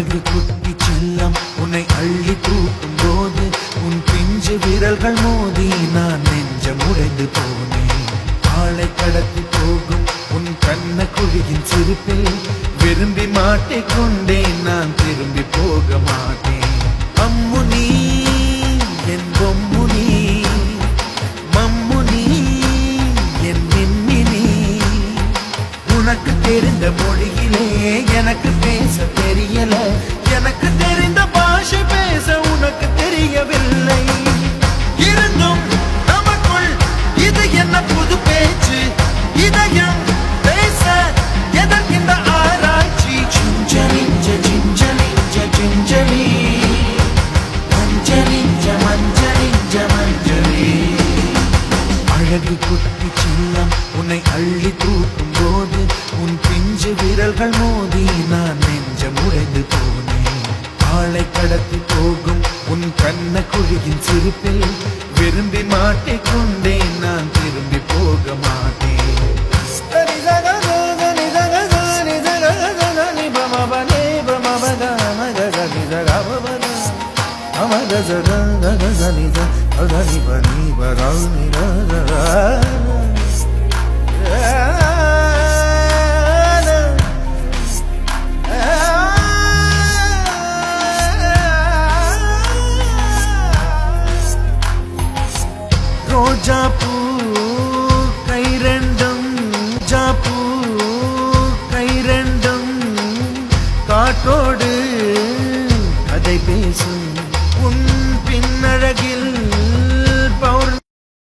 அழகு குட்டி செல்லம் உன்னை அள்ளி தூக்கும் போது உன் பிஞ்சு விரல்கள் மோதி நான் நெஞ்சம் உடைந்து போனேன். ஆளை கடத்தி போகும் உன் கண்ண குழியின் சிரிப்பில் விரும்பி மாட்டிக்கொண்டேன், நான் திரும்பி போக மாட்டேன். அம்முனி என் பொம்முனி, மம்முனி என் மின்மினி, உனக்கு தெரிந்த மொழியிலே எனக்கு பேச தெரியல, எனக்கு தெரிந்த பாஷை பேச உனக்கு தெரியவில்லை. இருந்தும் நமக்குள் இது என்ன புது பேச்சு, இதயம் பேச எதற்கின்ற ஆராய்ச்சி. சிஞ்சலிஞ்ச சிஞ்சலிஞ்ச சிஞ்சலி, மஞ்சளிஞ்ச மஞ்சளிஞ்ச மஞ்சளி. அழகு குட்டி செல்லம் உன்னை அள்ளி தூக்கும் போது உன் பிஞ்சு விரல்கள் மோதி நான் நெஞ்சம் உடைந்து போனேன். ஆளை கடத்தி போகும் உன் கண்ண குழியின் சிரிப்பில் விரும்பி மாட்டிக்கொண்டேன், நான் திரும்பி போக மாட்டேன். ரோஜா பூ கை ரெண்டும், ஜாப்பூ கை ரெண்டும் காற்றோடு கதை பேசும்.